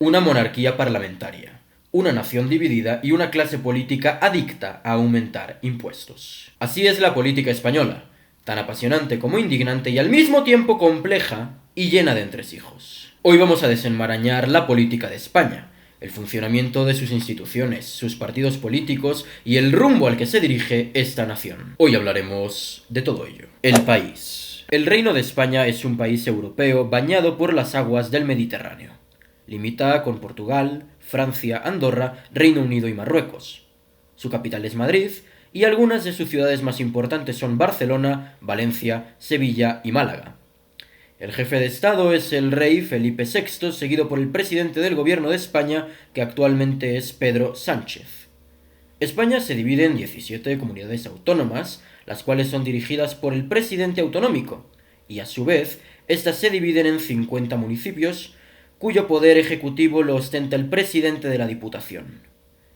Una monarquía parlamentaria, una nación dividida y una clase política adicta a aumentar impuestos. Así es la política española, tan apasionante como indignante y al mismo tiempo compleja y llena de entresijos. Hoy vamos a desenmarañar la política de España, el funcionamiento de sus instituciones, sus partidos políticos y el rumbo al que se dirige esta nación. Hoy hablaremos de todo ello. El país. El Reino de España es un país europeo bañado por las aguas del Mediterráneo. Limita con Portugal, Francia, Andorra, Reino Unido y Marruecos. Su capital es Madrid y algunas de sus ciudades más importantes son Barcelona, Valencia, Sevilla y Málaga. El jefe de Estado es el rey Felipe VI, seguido por el presidente del Gobierno de España, que actualmente es Pedro Sánchez. España se divide en 17 comunidades autónomas, las cuales son dirigidas por el presidente autonómico, y a su vez, estas se dividen en 50 municipios, cuyo poder ejecutivo lo ostenta el presidente de la Diputación.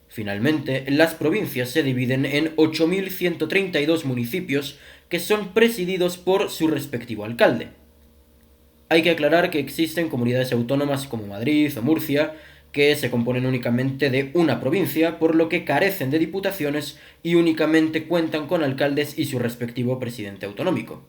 Finalmente, las provincias se dividen en 8.132 municipios que son presididos por su respectivo alcalde. Hay que aclarar que existen comunidades autónomas como Madrid o Murcia que se componen únicamente de una provincia, por lo que carecen de diputaciones y únicamente cuentan con alcaldes y su respectivo presidente autonómico.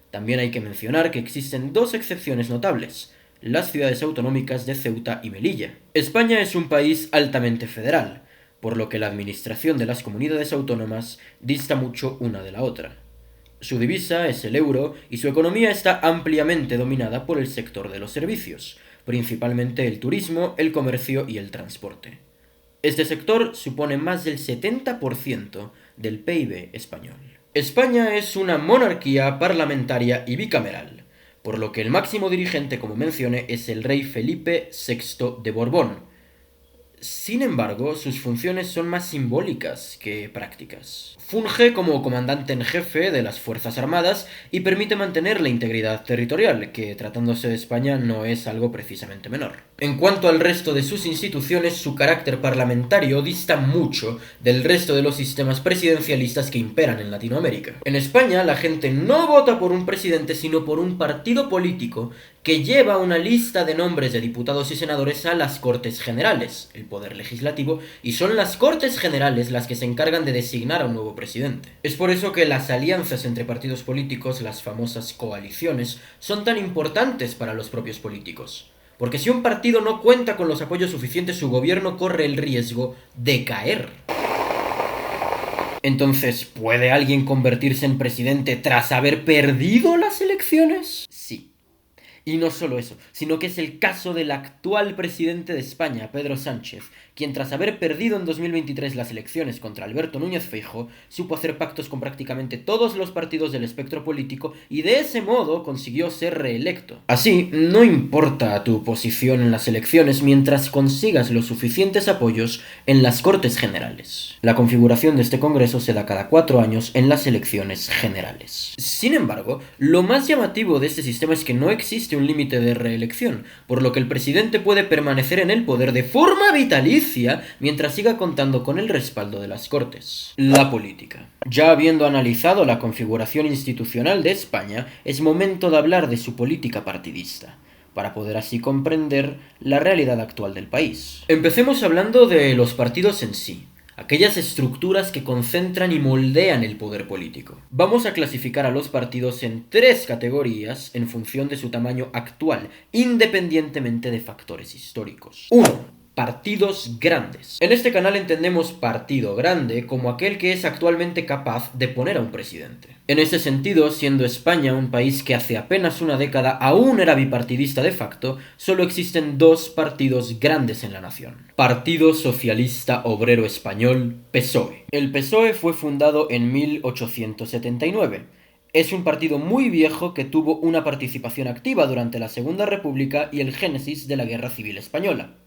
También hay que mencionar que existen dos excepciones notables: las ciudades autonómicas de Ceuta y Melilla. España es un país altamente federal, por lo que la administración de las comunidades autónomas dista mucho una de la otra. Su divisa es el euro y su economía está ampliamente dominada por el sector de los servicios, principalmente el turismo, el comercio y el transporte. Este sector supone más del 70% del PIB español. España es una monarquía parlamentaria y bicameral, por lo que el máximo dirigente, como mencioné, es el rey Felipe VI de Borbón. Sin embargo, sus funciones son más simbólicas que prácticas. Funge como comandante en jefe de las Fuerzas Armadas y permite mantener la integridad territorial, que tratándose de España no es algo precisamente menor. En cuanto al resto de sus instituciones, su carácter parlamentario dista mucho del resto de los sistemas presidencialistas que imperan en Latinoamérica. En España, la gente no vota por un presidente, sino por un partido político que lleva una lista de nombres de diputados y senadores a las Cortes Generales, el poder legislativo, y son las Cortes Generales las que se encargan de designar a un nuevo presidente. Es por eso que las alianzas entre partidos políticos, las famosas coaliciones, son tan importantes para los propios políticos. Porque si un partido no cuenta con los apoyos suficientes, su gobierno corre el riesgo de caer. Entonces, ¿puede alguien convertirse en presidente tras haber perdido las elecciones? Sí. Y no solo eso, sino que es el caso del actual presidente de España, Pedro Sánchez, quien tras haber perdido en 2023 las elecciones contra Alberto Núñez Feijóo, supo hacer pactos con prácticamente todos los partidos del espectro político y de ese modo consiguió ser reelecto. Así, no importa tu posición en las elecciones mientras consigas los suficientes apoyos en las Cortes Generales. La configuración de este Congreso se da cada 4 años en las elecciones generales. Sin embargo, lo más llamativo de este sistema es que no existe un límite de reelección, por lo que el presidente puede permanecer en el poder de forma vitalicia mientras siga contando con el respaldo de las Cortes. La política. Ya habiendo analizado la configuración institucional de España, es momento de hablar de su política partidista, para poder así comprender la realidad actual del país. Empecemos hablando de los partidos en sí, aquellas estructuras que concentran y moldean el poder político. Vamos a clasificar a los partidos en 3 categorías en función de su tamaño actual, independientemente de factores históricos. 1. Partidos grandes. En este canal entendemos partido grande como aquel que es actualmente capaz de poner a un presidente. En ese sentido, siendo España un país que hace apenas una década aún era bipartidista de facto, solo existen 2 partidos grandes en la nación. Partido Socialista Obrero Español, PSOE. El PSOE fue fundado en 1879. Es un partido muy viejo que tuvo una participación activa durante la Segunda República y el génesis de la Guerra Civil Española.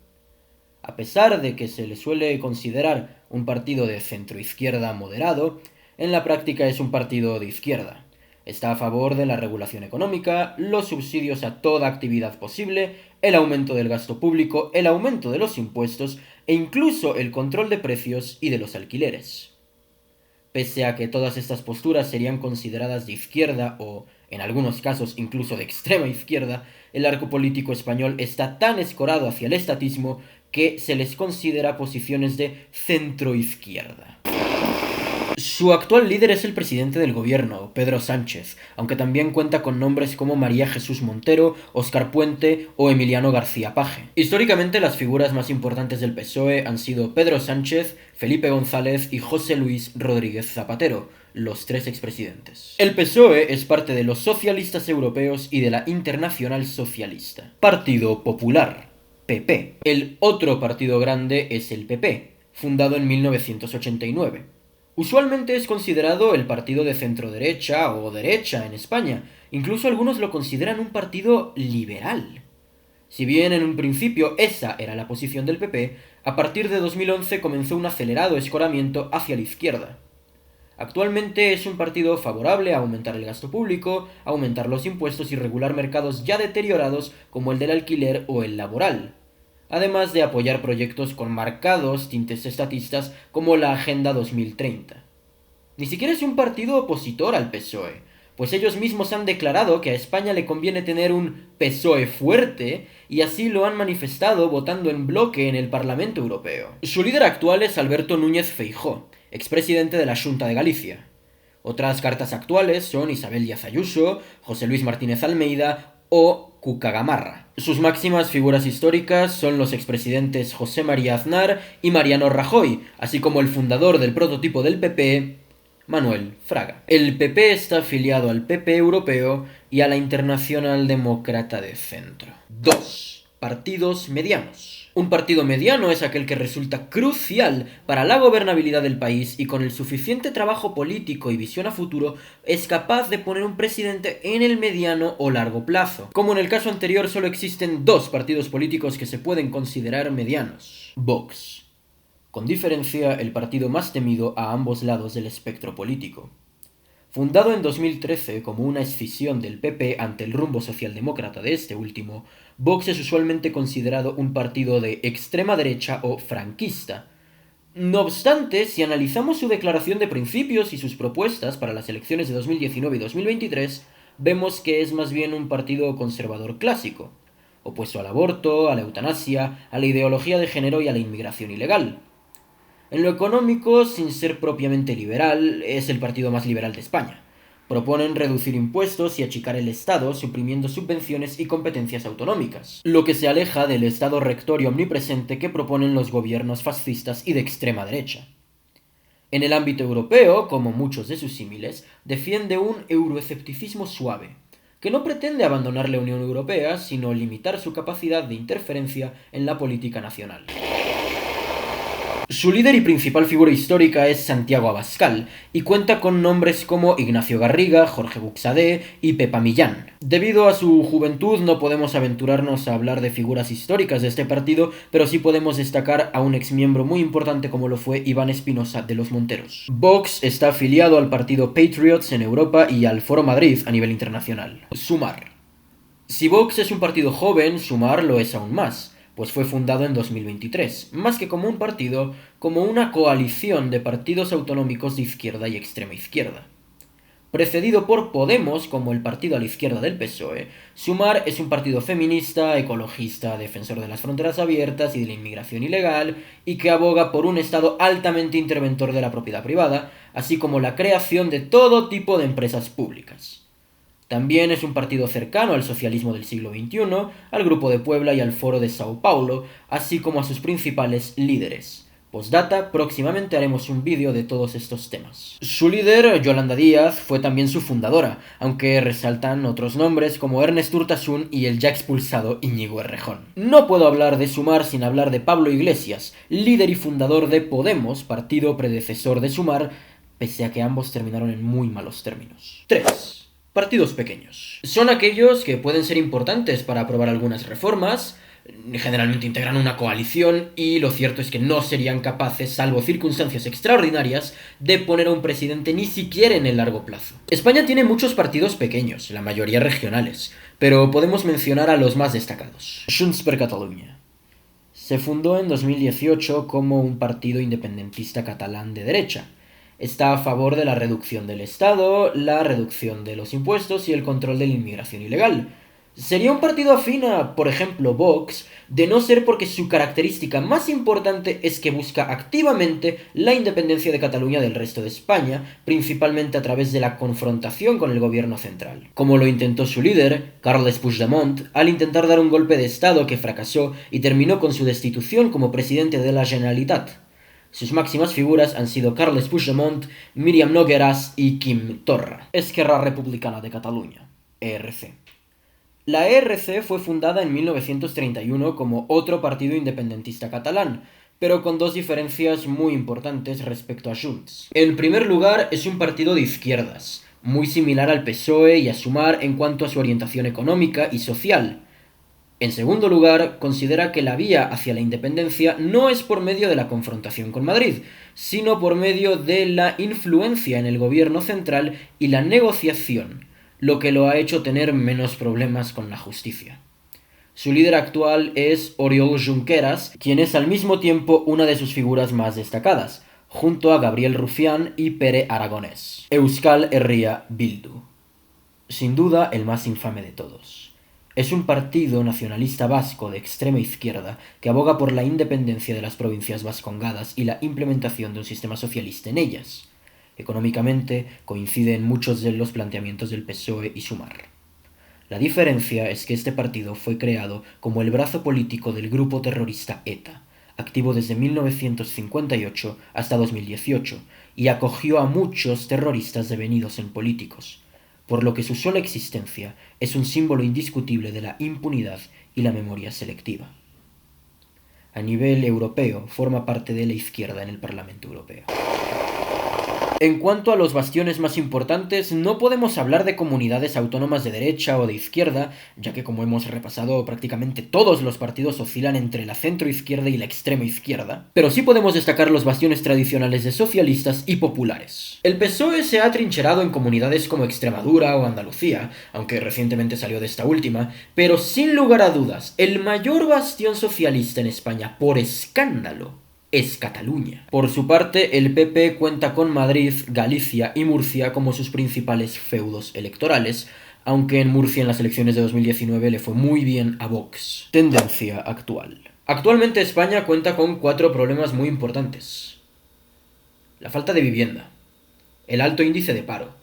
A pesar de que se le suele considerar un partido de centroizquierda moderado, en la práctica es un partido de izquierda. Está a favor de la regulación económica, los subsidios a toda actividad posible, el aumento del gasto público, el aumento de los impuestos e incluso el control de precios y de los alquileres. Pese a que todas estas posturas serían consideradas de izquierda o en algunos casos incluso de extrema izquierda, el arco político español está tan escorado hacia el estatismo que se les considera posiciones de centroizquierda. Su actual líder es el presidente del gobierno, Pedro Sánchez, aunque también cuenta con nombres como María Jesús Montero, Óscar Puente o Emiliano García Paje. Históricamente, las figuras más importantes del PSOE han sido Pedro Sánchez, Felipe González y José Luis Rodríguez Zapatero, los tres expresidentes. El PSOE es parte de los socialistas europeos y de la Internacional Socialista. Partido Popular, PP. El otro partido grande es el PP, fundado en 1989. Usualmente es considerado el partido de centro-derecha o derecha en España. Incluso algunos lo consideran un partido liberal. Si bien en un principio esa era la posición del PP, a partir de 2011 comenzó un acelerado escoramiento hacia la izquierda. Actualmente es un partido favorable a aumentar el gasto público, aumentar los impuestos y regular mercados ya deteriorados como el del alquiler o el laboral, además de apoyar proyectos con marcados tintes estatistas como la Agenda 2030. Ni siquiera es un partido opositor al PSOE, pues ellos mismos han declarado que a España le conviene tener un PSOE fuerte y así lo han manifestado votando en bloque en el Parlamento Europeo. Su líder actual es Alberto Núñez Feijóo, expresidente de la Xunta de Galicia. Otras cartas actuales son Isabel Díaz Ayuso, José Luis Martínez Almeida o Cuca Gamarra. Sus máximas figuras históricas son los expresidentes José María Aznar y Mariano Rajoy, así como el fundador del prototipo del PP, Manuel Fraga. El PP está afiliado al PP europeo y a la Internacional Demócrata de Centro. 2. Partidos medianos. Un partido mediano es aquel que resulta crucial para la gobernabilidad del país y con el suficiente trabajo político y visión a futuro es capaz de poner un presidente en el mediano o largo plazo. Como en el caso anterior, solo existen dos partidos políticos que se pueden considerar medianos. Vox. Con diferencia, el partido más temido a ambos lados del espectro político. Fundado en 2013 como una escisión del PP ante el rumbo socialdemócrata de este último, Vox es usualmente considerado un partido de extrema derecha o franquista. No obstante, si analizamos su declaración de principios y sus propuestas para las elecciones de 2019 y 2023, vemos que es más bien un partido conservador clásico, opuesto al aborto, a la eutanasia, a la ideología de género y a la inmigración ilegal. En lo económico, sin ser propiamente liberal, es el partido más liberal de España. Proponen reducir impuestos y achicar el Estado, suprimiendo subvenciones y competencias autonómicas, lo que se aleja del Estado rector y omnipresente que proponen los gobiernos fascistas y de extrema derecha. En el ámbito europeo, como muchos de sus símiles, defiende un euroescepticismo suave, que no pretende abandonar la Unión Europea, sino limitar su capacidad de interferencia en la política nacional. Su líder y principal figura histórica es Santiago Abascal, y cuenta con nombres como Ignacio Garriga, Jorge Buxadé y Pepa Millán. Debido a su juventud no podemos aventurarnos a hablar de figuras históricas de este partido, pero sí podemos destacar a un exmiembro muy importante como lo fue Iván Espinosa de los Monteros. Vox está afiliado al partido Patriots en Europa y al Foro Madrid a nivel internacional. Sumar. Si Vox es un partido joven, Sumar lo es aún más, pues fue fundado en 2023, más que como un partido, como una coalición de partidos autonómicos de izquierda y extrema izquierda. Precedido por Podemos como el partido a la izquierda del PSOE, Sumar es un partido feminista, ecologista, defensor de las fronteras abiertas y de la inmigración ilegal, y que aboga por un Estado altamente interventor de la propiedad privada, así como la creación de todo tipo de empresas públicas. También es un partido cercano al socialismo del siglo XXI, al Grupo de Puebla y al Foro de Sao Paulo, así como a sus principales líderes. Postdata, próximamente haremos un vídeo de todos estos temas. Su líder, Yolanda Díaz, fue también su fundadora, aunque resaltan otros nombres como Ernest Urtasun y el ya expulsado Íñigo Errejón. No puedo hablar de Sumar sin hablar de Pablo Iglesias, líder y fundador de Podemos, partido predecesor de Sumar, pese a que ambos terminaron en muy malos términos. 3. Partidos pequeños. Son aquellos que pueden ser importantes para aprobar algunas reformas, generalmente integran una coalición y lo cierto es que no serían capaces, salvo circunstancias extraordinarias, de poner a un presidente ni siquiera en el largo plazo. España tiene muchos partidos pequeños, la mayoría regionales, pero podemos mencionar a los más destacados. Junts per Catalunya. Se fundó en 2018 como un partido independentista catalán de derecha. Está a favor de la reducción del Estado, la reducción de los impuestos y el control de la inmigración ilegal. Sería un partido afín a, por ejemplo, Vox, de no ser porque su característica más importante es que busca activamente la independencia de Cataluña del resto de España, principalmente a través de la confrontación con el gobierno central. Como lo intentó su líder, Carles Puigdemont, al intentar dar un golpe de Estado que fracasó y terminó con su destitución como presidente de la Generalitat. Sus máximas figuras han sido Carles Puigdemont, Míriam Nogueras y Quim Torra. Esquerra Republicana de Cataluña, ERC. La ERC fue fundada en 1931 como otro partido independentista catalán, pero con dos diferencias muy importantes respecto a Junts. En primer lugar, es un partido de izquierdas, muy similar al PSOE y a Sumar en cuanto a su orientación económica y social. En segundo lugar, considera que la vía hacia la independencia no es por medio de la confrontación con Madrid, sino por medio de la influencia en el gobierno central y la negociación, lo que lo ha hecho tener menos problemas con la justicia. Su líder actual es Oriol Junqueras, quien es al mismo tiempo una de sus figuras más destacadas, junto a Gabriel Rufián y Pere Aragonés. Euskal Herria Bildu. Sin duda el más infame de todos. Es un partido nacionalista vasco de extrema izquierda que aboga por la independencia de las provincias vascongadas y la implementación de un sistema socialista en ellas. Económicamente, coincide en muchos de los planteamientos del PSOE y Sumar. La diferencia es que este partido fue creado como el brazo político del grupo terrorista ETA, activo desde 1958 hasta 2018, y acogió a muchos terroristas devenidos en políticos, por lo que su sola existencia es un símbolo indiscutible de la impunidad y la memoria selectiva. A nivel europeo, forma parte de la izquierda en el Parlamento Europeo. En cuanto a los bastiones más importantes, no podemos hablar de comunidades autónomas de derecha o de izquierda, ya que como hemos repasado prácticamente todos los partidos oscilan entre la centroizquierda y la extrema izquierda, pero sí podemos destacar los bastiones tradicionales de socialistas y populares. El PSOE se ha atrincherado en comunidades como Extremadura o Andalucía, aunque recientemente salió de esta última, pero sin lugar a dudas, el mayor bastión socialista en España por escándalo es Cataluña. Por su parte, el PP cuenta con Madrid, Galicia y Murcia como sus principales feudos electorales, aunque en Murcia en las elecciones de 2019 le fue muy bien a Vox. Tendencia actual. Actualmente España cuenta con 4 problemas muy importantes. La falta de vivienda, el alto índice de paro,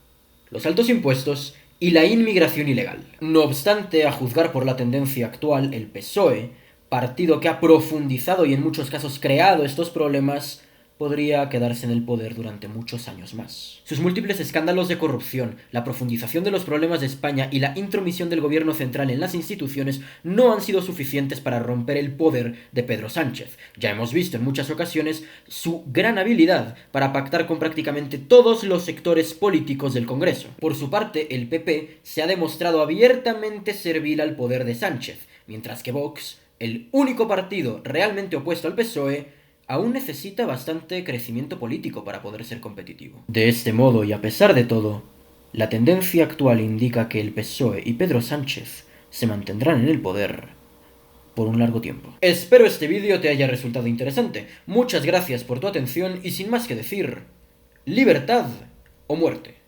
los altos impuestos y la inmigración ilegal. No obstante, a juzgar por la tendencia actual, el PSOE, partido que ha profundizado y en muchos casos creado estos problemas, podría quedarse en el poder durante muchos años más. Sus múltiples escándalos de corrupción, la profundización de los problemas de España y la intromisión del gobierno central en las instituciones no han sido suficientes para romper el poder de Pedro Sánchez. Ya hemos visto en muchas ocasiones su gran habilidad para pactar con prácticamente todos los sectores políticos del Congreso. Por su parte, el PP se ha demostrado abiertamente servil al poder de Sánchez, mientras que Vox, el único partido realmente opuesto al PSOE, aún necesita bastante crecimiento político para poder ser competitivo. De este modo, y a pesar de todo, la tendencia actual indica que el PSOE y Pedro Sánchez se mantendrán en el poder por un largo tiempo. Espero este vídeo te haya resultado interesante. Muchas gracias por tu atención y sin más que decir, libertad o muerte.